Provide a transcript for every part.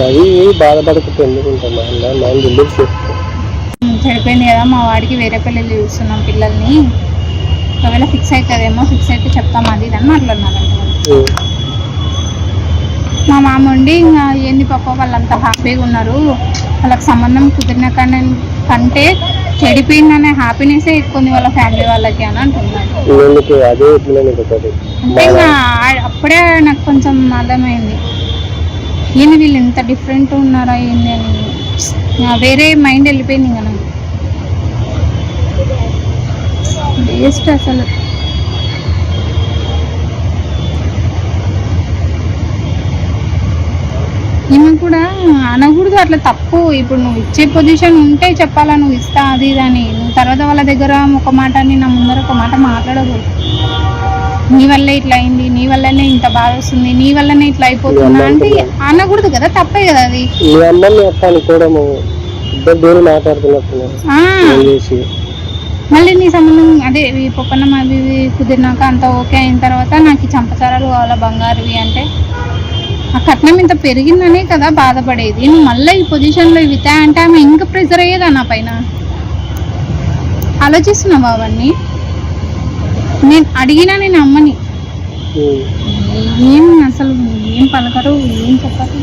అది బాధపడకపోతే ఎందుకుంటాం mind relief చేస్తాం. చెడిపోయింది కదా మా వాడికి వేరే పిల్లలు చూస్తున్నాం పిల్లల్ని, ఒకవేళ ఫిక్స్ అవుతుందేమో, ఫిక్స్ అయితే చెప్తాం అది ఇది అని మాట్లాడినారంట. మా మామ ఉండి ఇంకా ఏంది పాప వాళ్ళంతా హ్యాపీగా ఉన్నారు, వాళ్ళకి సంబంధం కుదిరిన కంటే చెడిపోయిందనే హ్యాపీనెస్ ఎక్కువ వాళ్ళ ఫ్యామిలీ వాళ్ళకి అని అంటున్నారు. అంటే ఇంకా అప్పుడే నాకు కొంచెం అర్థమైంది ఏంది వీళ్ళు ఎంత డిఫరెంట్ ఉన్నారా ఏంది అని, వేరే మైండ్ వెళ్ళిపోయింది ఇంకా నాకు. వేస్ట్ అసలు. ఈమె కూడా అనకూడదు అట్లా, తప్పు. ఇప్పుడు నువ్వు ఇచ్చే పొజిషన్ ఉంటే చెప్పాలా నువ్వు ఇస్తా అది ఇది అని, నువ్వు తర్వాత వాళ్ళ దగ్గర ఒక మాట అని నా ముందర ఒక మాట మాట్లాడకూడదు. నీ వల్లే ఇట్లా అయింది, నీ వల్లనే ఇంత బాధ వస్తుంది, నీ వల్లనే ఇట్లా అయిపోతున్నా అంటే అనకూడదు కదా, తప్పే కదా అది. మళ్ళీ నీ సంబంధం అదే పొప్పన్నం అవి కుదిరినాక అంత ఓకే అయిన తర్వాత నాకు ఈ చంపచారాలు కావాలా బంగారువి అంటే, ఆ కట్నం ఇంత పెరిగిందనే కదా బాధపడేది. నువ్వు మళ్ళీ ఈ పొజిషన్లో ఇవి అంటే ఆమె ఇంకా ప్రెజర్ అయ్యేదా నా పైన. ఆలోచిస్తున్నావా అవన్నీ? నేను అడిగినా నేను అమ్మని ఏం అసలు ఏం పలకరు, ఏం చెప్పరు.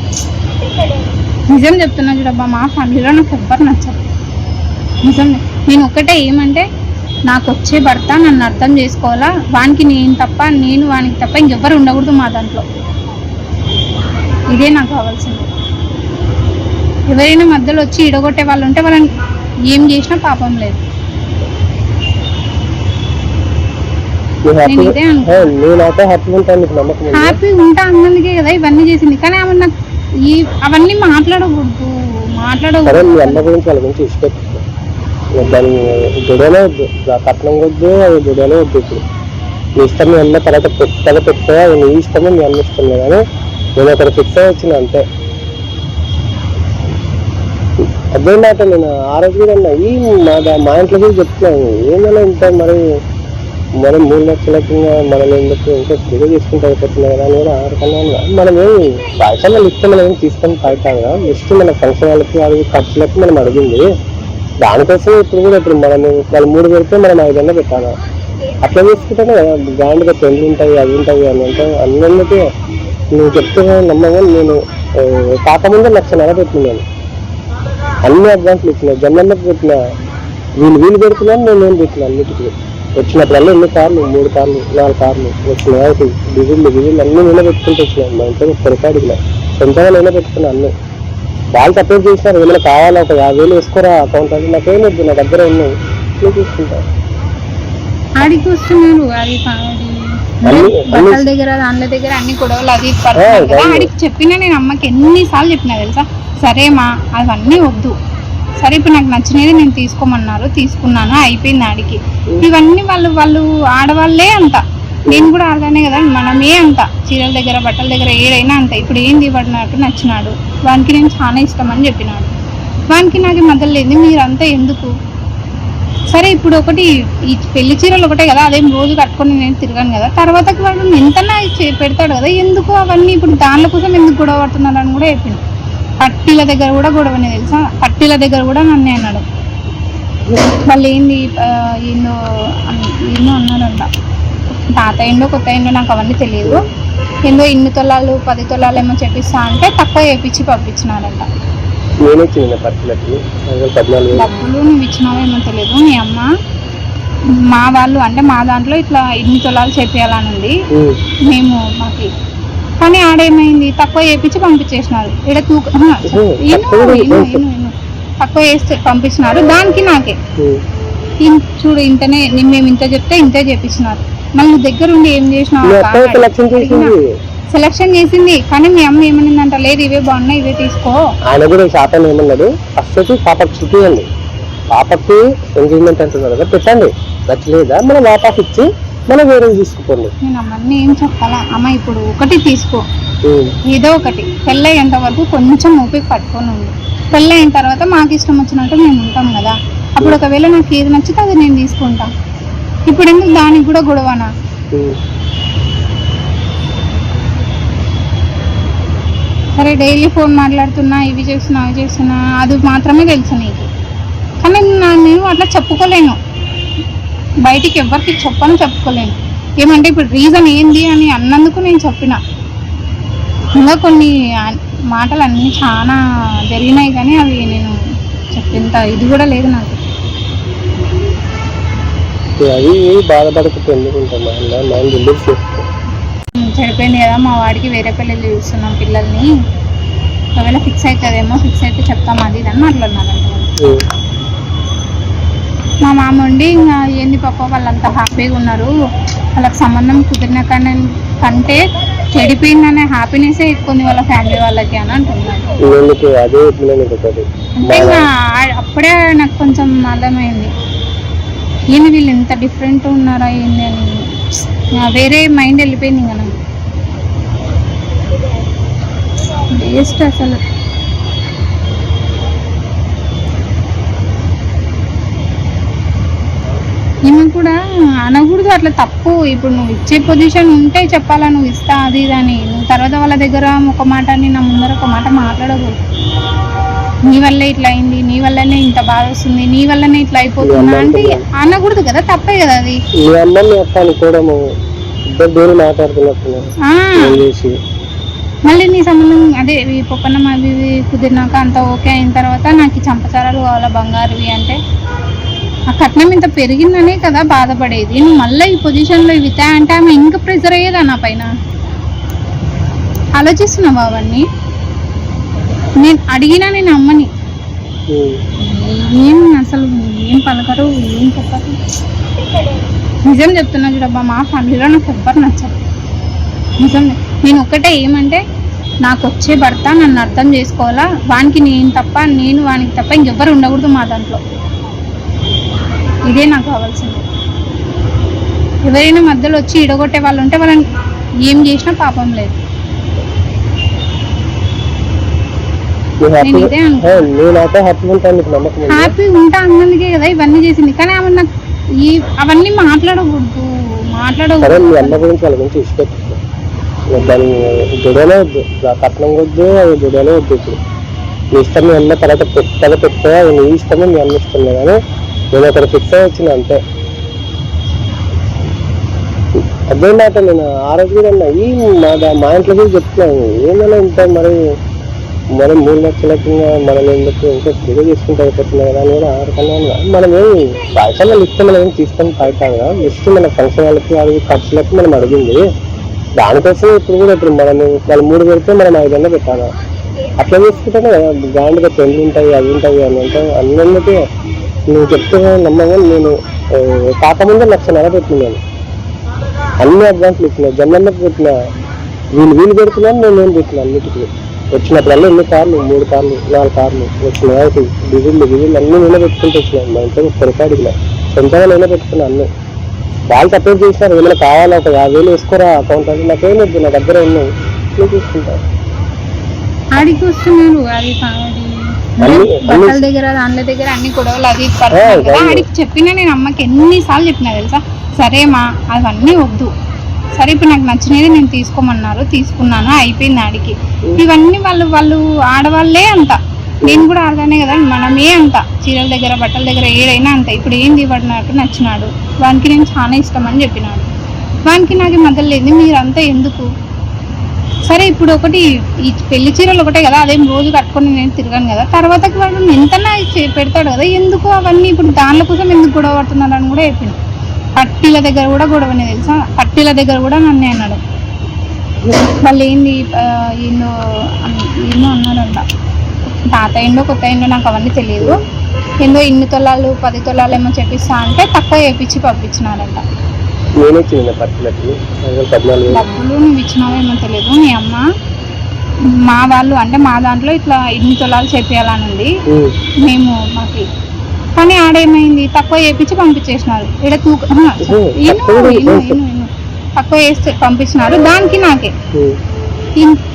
నిజం చెప్తున్నా చూడబ్బా, మా ఫ్యామిలీలో నాకు ఎవ్వరు నచ్చరు నిజం. నేను ఒక్కటే ఏమంటే, నాకు వచ్చే భర్త నన్ను అర్థం చేసుకోవాలా, వానికి నేను తప్ప, నేను వానికి తప్ప ఇంకెవ్వరు ఉండకూడదు మా దాంట్లో. ఇదే నాకు కావాల్సింది. ఎవరైనా మధ్యలో వచ్చి ఇడగొట్టే వాళ్ళు ఉంటే వాళ్ళని ఏం చేసినా పాపం లేదు. నేను ఇదే హ్యాపీగా ఉంటా అన్నందుకే కదా ఇవన్నీ చేసింది. కానీ ఆమె నాకు అవన్నీ మాట్లాడకూడదు. దాని గొడవనే వద్దు, కట్నం వద్దు, అది గొడవనే వద్దు. ఇప్పుడు నీ ఇష్టం మీ అన్న తర్వాత పెట్టా నీ ఇష్టమే మీ అన్న ఇష్టం కానీ నేను అక్కడ ఫిక్స్ అయ్యి వచ్చిన అంతే. అదే మాట నేను ఆ రోజు కూడా అన్నా, మా ఇంట్లో కూడా చెప్తున్నాను ఏమైనా ఉంటాయి మరి, మనం 3 లక్షలకి మనం ఎందుకు ఇంకా ఫ్రీగా తీసుకుంటూ అయిపోతున్నాయి కదా అని కూడా ఆడకన్నా. మనమేమి పైసలు ఇష్టం మనం ఏమి తీసుకొని పైకాదు కదా, జస్ట్ మన ఫంక్షన్ వాళ్ళకి అది ఖర్చులకి మనం అడిగింది. దానికోసం ఇప్పుడు కూడా ఇప్పుడు మనం వాళ్ళు 3 పెడితే మనం 5 పెట్టాలి. అట్లా తీసుకుంటానే కదా గ్రాండ్గా పెళ్ళి ఉంటాయి అవి ఉంటాయి అని అంటే అన్నింటికీ నువ్వు చెప్తే నమ్మగా. నేను కాకముందే 1,00,000 పెట్టినాను, అన్ని అడ్వాన్స్లు ఇచ్చిన, జన్మకి పెట్టిన, వీళ్ళు పెడుతున్నాను, నేను పెట్టిన అన్నిటికీ. వచ్చినప్పుడల్లా 2 కార్లు 3 కార్లు 4 కార్లు వచ్చినాయి, డిజిల్ అన్నీ నేనే పెట్టుకుంటూ వచ్చినాను. మా ఇంట్లో పొరపాటుగా కొంచెంగా నేనే పెట్టుకున్నాను అన్నీ. వాళ్ళు సపోర్ట్ చేసినారు, ఏమైనా కావాలా ఒక 50,000 వేసుకోరా అకౌంట్ అంటే, నాకేం వద్దు, నా దగ్గర ఉన్నాయి నువ్వు తీసుకుంటాను. ఆడికి వస్తున్నారు అది బట్టల దగ్గర దానిల దగ్గర అన్ని గొడవలు అది పడుతున్నాయి కదా. ఆడికి చెప్పినా నేను అమ్మకి ఎన్నిసార్లు చెప్పినా తెలుసా, సరేమా అవన్నీ వద్దు, సరే ఇప్పుడు నాకు నచ్చినది నేను తీసుకోమన్నారు, తీసుకున్నాను, అయిపోయింది. ఆడికి ఇవన్నీ వాళ్ళు ఆడవాళ్ళే అంత, నేను కూడా ఆడదానే కదా, మనమే అంత. చీరల దగ్గర బట్టల దగ్గర ఏదైనా అంత. ఇప్పుడు ఏంది పడినట్టు నచ్చినాడు, వానికి నేను చాలా ఇష్టం అని చెప్పినాడు, వానికి నాకు మధ్యలో లేదు, మీరంతా ఎందుకు. సరే ఇప్పుడు ఒకటి ఈ పెళ్లి చీరలు ఒకటే కదా, అదేం రోజు కట్టుకొని నేను తిరగాను కదా, తర్వాతకి వాడు ఎంతనా పెడతాడు కదా, ఎందుకు అవన్నీ ఇప్పుడు దానిల కోసం ఎందుకు గొడవ పడుతున్నారు అని కూడా చెప్పింది. పట్టీల దగ్గర కూడా గొడవనే తెలుసా, పట్టీల దగ్గర కూడా నన్నే అన్నాడు. వాళ్ళు ఏంది ఏందో అన్నాడంట, తాత ఏందో కొత్త ఏందో నాకు అవన్నీ తెలియదు, ఏందో 2 తులాలు 10 తులాలు ఏమో చెప్పిస్తా అంటే తక్కువ చేపించి పంపించినారంట. డబ్బులు నువ్వు ఇచ్చినావేమో తెలియదు, మీ అమ్మ మా వాళ్ళు అంటే మా దాంట్లో ఇట్లా 2 తులాలు చేపియాలని ఉంది మేము మాకి. కానీ ఆడేమైంది తక్కువ చేపించి పంపించేసినారు. ఇక్కడ తక్కువ చేస్తే పంపించినారు, దానికి నాకే చూడు ఇంతనే మేము ఇంత చెప్తే ఇంతే చేపించినారు. మళ్ళీ నువ్వు దగ్గర ఉండి ఏం చేసినావు, సెలక్షన్ చేసింది. కానీ మీ అమ్మ ఏమనిందంట, లేదు ఇవే బాగున్నాయి ఇవే తీసుకో. ఆయన కూడా శాతం ఏమన్నాడు, ఫస్ట్ పాపకు చూపియండి, పాపకి ఎంగేజ్మెంట్ అంటున్నారు కదా పెట్టండి, నచ్చలేదా మనం వాపస్ ఇచ్చి మనం వేరే తీసుకుపోండి. నేను అమ్మని ఏం చెప్పాలా, అమ్మ ఇప్పుడు ఒకటి తీసుకో, ఏదో ఒకటి. పెళ్ళయ్యేంత వరకు కొంచెం ఓపిక పట్టుకొని ఉంది, పెళ్ళయిన తర్వాత మాకు ఇష్టం వచ్చినట్టు మేము ఉంటాం కదా, అప్పుడు ఒకవేళ నాకు ఏది నచ్చితే అది నేను తీసుకుంటా. ఇప్పుడు ఎందుకు దానికి కూడా గొడవనా? సరే డైలీ ఫోన్ మాట్లాడుతున్నా, ఇవి చేస్తున్నా అవి చేస్తున్నా, అది మాత్రమే తెలుసు నీకు. కానీ నేను అట్లా చెప్పుకోలేను, బయటికి ఎవరికి చెప్పుకోలేను. ఏమంటే ఇప్పుడు రీజన్ ఏంది అని అన్నందుకు నేను చెప్పిన. ఇంకా కొన్ని మాటలు అన్నీ చాలా జరిగినాయి కానీ అవి నేను చెప్పేంత ఇది కూడా లేదు నాకు. అది బాధపడకపోతే ఎందుకుంటాం, మైండ్ రిలీజ్ చేసుకో. చెడిపోయింది కదా, మా వాడికి వేరే పిల్లలు చూస్తున్నాం పిల్లల్ని, ఒకవేళ ఫిక్స్ అవుతుందేమో, ఫిక్స్ అయితే చెప్తాం అది ఇది అని మాట్లాడినారంట. మా మామ ఉండి ఇంకా ఏంది పాప వాళ్ళంతా హ్యాపీగా ఉన్నారు, వాళ్ళకి సంబంధం కుదిరిన కంటే చెడిపోయిందనే హ్యాపీనెస్ ఎక్కువ ఉంది వాళ్ళ ఫ్యామిలీ వాళ్ళకి అని అంటున్నారు. అంటే ఇంకా అప్పుడే నాకు కొంచెం అర్థమైంది, ఏంది వీళ్ళు ఎంత డిఫరెంట్ ఉన్నారా ఏంది అని. వేరే మైండ్ వెళ్ళిపోయింది ఇంకా నాకు. వేస్ట్ అసలు. ఈమె కూడా అనకూడదు అట్లా, తప్పు. ఇప్పుడు నువ్వు ఇచ్చే పొజిషన్ ఉంటే చెప్పాలా, నువ్వు ఇస్తా అది ఇది అని. నువ్వు తర్వాత వాళ్ళ దగ్గర ఒక మాట అని నా ముందర ఒక మాట మాట్లాడకూడదు. నీ వల్లే ఇట్లా అయింది, నీ వల్లనే ఇంత బాధ వస్తుంది, నీ వల్లనే ఇట్లా అయిపోతున్నా అంటే అనకూడదు కదా, తప్పే కదా అది. మళ్ళీ నీ సంబంధం అదే పొప్పన్నం అవి కుదిరినాక అంత ఓకే అయిన తర్వాత నాకు చంపచారాలు కావాలా బంగారువి అంటే, ఆ కట్నం ఇంత పెరిగిందనే కదా బాధపడేది. నువ్వు మళ్ళీ ఈ పొజిషన్లో ఇవి అంటే ఆమె ఇంకా ప్రెజర్ అయ్యేదా నా పైన. ఆలోచిస్తున్నావా అవన్నీ? నేను అడిగినా నేను అమ్మని ఏం అసలు ఏం పలకరు, ఏం చెప్పరు. నిజం చెప్తున్నా చూడబ్బా, మా ఫ్యామిలీలో నాకు ఎవ్వరు నచ్చరు నిజం. నేను ఒక్కటే ఏమంటే, నాకు వచ్చే భర్త నన్ను అర్థం చేసుకోవాలా, వానికి నేను తప్ప, నేను వానికి తప్ప ఇంకెవ్వరు ఉండకూడదు మా దాంట్లో. ఇదే నాకు కావాల్సింది. ఎవరైనా మధ్యలో వచ్చి ఇడగొట్టే వాళ్ళు ఉంటే వాళ్ళని ఏం చేసినా పాపం లేదు. నేను ఇదే హ్యాపీ ఉంటా అన్నందుకే కదా ఇవన్నీ చేసింది. కానీ ఆమె నాకు అవన్నీ మాట్లాడకూడదు. గొడవలే వద్దు, కట్నం వద్దు, గొడవలే వద్దు. ఇప్పుడు మీ ఇష్టం, మీ అన్న తర్వాత పెట్టుకో, నీ ఇష్టమే, మీ అన్న ఇష్టం కానీ నేను అక్కడ ఫిక్స్ అయ్యి వచ్చిన అంతే. అదే మాట నేను ఆ రోజు కూడా అన్నా, ఈ మా ఇంట్లో కూడా చెప్తున్నాను, ఏమైనా ఉంటాయి మరి 3 లక్షలకి మనం ఎందుకు ఇంకా ఫ్రీగా తీసుకుంటే అయిపోతున్నాయి కదా అని కూడా ఆడుకున్నా. మనం ఏమి పైసలు లిస్ట్ మనం ఏమి తీసుకొని పడతాం కదా, లిస్ట్ మన ఫంక్షన్ వాళ్ళకి అది ఖర్చులకి మనం అడిగింది. దానికోసం ఇప్పుడు మనం వాళ్ళు 3 పెడితే మనం 5 పెట్టాలా, అట్లా తీసుకుంటానే కదా గ్రాండ్గా పెళ్ళి ఉంటాయి, అవి ఉంటాయి అని ఉంటాయి. అన్నింటికీ నువ్వు చెప్తే నమ్మగా నేను కాకముందే 1,00,000 పెట్టినాను. అన్ని అడ్వాన్స్లు ఇచ్చిన, జన్నమ్మకి పెట్టిన, వీళ్ళు పెడుతున్నాను, నేను పెట్టిన అన్నిటికీ. వచ్చినప్పుడల్లా 2 కార్లు, 3 కార్లు, 4 కార్లు వచ్చిన డిజిల్ అన్నీ నేనే పెట్టుకుంటూ వచ్చినాను. మా ఇంట్లో పొరపాటుగా సొంతంగా నేనే పెట్టుకున్నాను అన్నీ. వాళ్ళు సపోర్ట్ చేసినారు, ఏమైనా కావాలా ఒక 50,000 వేసుకోరా అకౌంట్ అంటే, నాకేం వద్దు, నా దగ్గర ఉన్నాయి, నేను తీసుకుంటాను. ఆడికి వస్తున్నారు అది బట్టల దగ్గర దానిల దగ్గర అన్ని గొడవలు అది పడుతున్నారు కదా. ఆడికి చెప్పినా నేను అమ్మకి ఎన్నిసార్లు చెప్పినా తెలుసా, సరే మా అవన్నీ వద్దు, సరే ఇప్పుడు నాకు నచ్చినది నేను తీసుకోమన్నారు, తీసుకున్నాను, అయిపోయింది. ఆడికి ఇవన్నీ వాళ్ళు ఆడవాళ్ళే అంత, నేను కూడా ఆడదానే కదా, మనమే అంత. చీరల దగ్గర బట్టల దగ్గర ఏదైనా అంత. ఇప్పుడు ఏంది వాడు నాకు నచ్చినాడు, వానికి నేను చాలా ఇష్టం అని చెప్పినాడు, వానికి నాకు మధ్యలో లేదు, మీరంతా ఎందుకు. సరే ఇప్పుడు ఒకటి ఈ పెళ్లి చీరలు ఒకటే కదా, అదేం రోజు కట్టుకొని నేను తిరగాను కదా, తర్వాతకి వాడు ఎంతనా పెడతాడు కదా, ఎందుకు అవన్నీ ఇప్పుడు దానిల కోసం ఎందుకు గొడవ పడుతున్నారు అని కూడా చెప్పిన. పట్టీల దగ్గర కూడా గొడవనే తెలుసా, పట్టీల దగ్గర కూడా నన్నే అన్నాడు. వాళ్ళు ఏంది ఏందో అన్నాడంట, తాత ఏందో కొత్త ఏందో నాకు అవన్నీ తెలియదు, ఏందో 2 తులాలు 10 తులాలు ఏమో చెప్పిస్తా అంటే తక్కువ చేపించి పంపించినాడంట. డబ్బులు నువ్వు ఇచ్చినావేమో తెలియదు, మీ అమ్మ మా వాళ్ళు అంటే మా దాంట్లో ఇట్లా 2 తులాలు చేపియాలని ఉంది మేము మాకు. కానీ ఆడేమైంది, తక్కువ చేపించి పంపించేసినారు. ఇక్కడ తక్కువ చేస్తే పంపించినారు, దానికి నాకే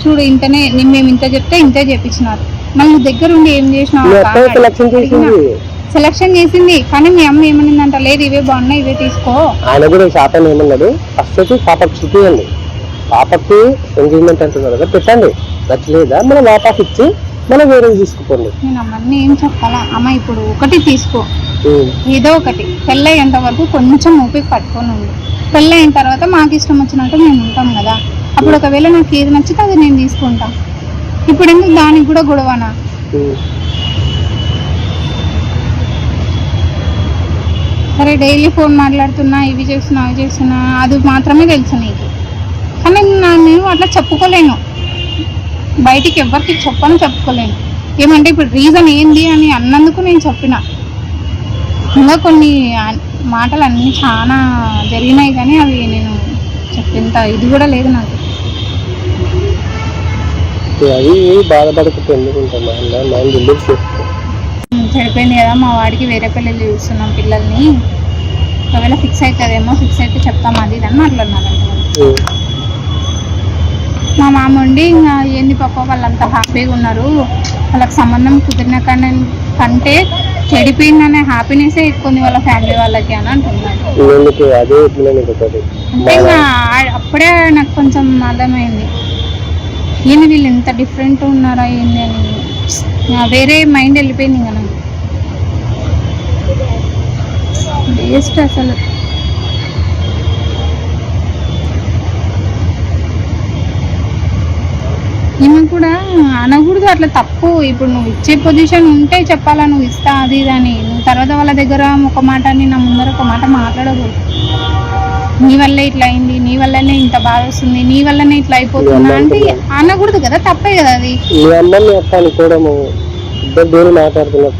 చూడు ఇంతనే, మేము ఇంత చెప్తే ఇంతే చేపించినారు. మళ్ళీ దగ్గర ఉండి ఏం చేసినావు, సెలక్షన్ చేసింది. కానీ మీ అమ్మ ఏమనిందంట, లేదు ఇవే బాగున్నాయి ఇవే తీసుకో. ఆయన కూడా శాతం ఏమన్నాడు, ఫస్ట్ వచ్చి పాపకు చూపియండి, పాపకి ఎంగేజ్మెంట్ అంటున్నారు కదా పెట్టండి, నచ్చలేదా మనం వాపస్ ఇచ్చి మనం వేరే తీసుకుపోండి. నేను అమ్మని ఏం చెప్పాలా, అమ్మ ఇప్పుడు ఒకటి తీసుకో, ఏదో ఒకటి పెళ్ళయ్యేంత వరకు కొంచెం ఓపిక పట్టుకొని ఉంది. పెళ్ళయిన తర్వాత మాకు ఇష్టం వచ్చినట్టు మేము ఉంటాం కదా, అప్పుడు ఒకవేళ నాకు ఏది నచ్చితే అది నేను తీసుకుంటా. ఇప్పుడు ఎందుకు దానికి కూడా గొడవనా? సరే డైలీ ఫోన్ మాట్లాడుతున్నా, ఇవి చేస్తున్నా అవి చేస్తున్నా, అది మాత్రమే తెలుసు నీకు. కానీ నేను అట్లా చెప్పుకోలేను, బయటికి ఎవరికి చెప్పుకోలేను. ఏమంటే ఇప్పుడు రీజన్ ఏంది అని అన్నందుకు నేను చెప్పిన. ఇంకా కొన్ని మాటలు అన్నీ చాలా జరిగినాయి కానీ అవి నేను చెప్పేంత ఇది కూడా లేదు నాకు. అది బాధపడుకుంటూ ఎందుకుంటాం, చెడిపోయింది కదా, మా వాడికి వేరే పిల్లలు చూస్తున్నాం పిల్లల్ని, ఒకవేళ ఫిక్స్ అవుతుందేమో, ఫిక్స్ అయితే చెప్తాం అది ఇది అని మాట్లాడినారు. మా మామ ఉండి ఇంకా ఏంది పాప వాళ్ళంతా హ్యాపీగా ఉన్నారు, వాళ్ళకి సంబంధం కుదిరిన కంటే చెడిపోయిందనే హ్యాపీనెస్సే ఎక్కువ ఉంది వాళ్ళ ఫ్యామిలీ వాళ్ళకి అని అంటున్నారు. అంటే ఇంకా అప్పుడే నాకు కొంచెం అర్థమైంది, ఏంది వీళ్ళు ఎంత డిఫరెంట్ ఉన్నారా ఏంది అని. వేరే మైండ్ వెళ్ళిపోయింది ఇంకా నాకు. వేస్ట్ అసలు. ఈమె కూడా అనకూడదు అట్లా, తప్పు. ఇప్పుడు నువ్వు ఇచ్చే పొజిషన్ ఉంటే చెప్పాలా, నువ్వు ఇస్తా అది ఇది అని. నువ్వు తర్వాత వాళ్ళ దగ్గర ఒక మాట అని నా ముందర ఒక మాట మాట్లాడకూడదు. నీ వల్లే ఇట్లా అయింది, నీ వల్లనే ఇంత బాధ వస్తుంది, నీ వల్లనే ఇట్లా అయిపోతున్నా అంటే అనకూడదు కదా, తప్పే కదా అది. మాట్లాడుతున్నప్పుడు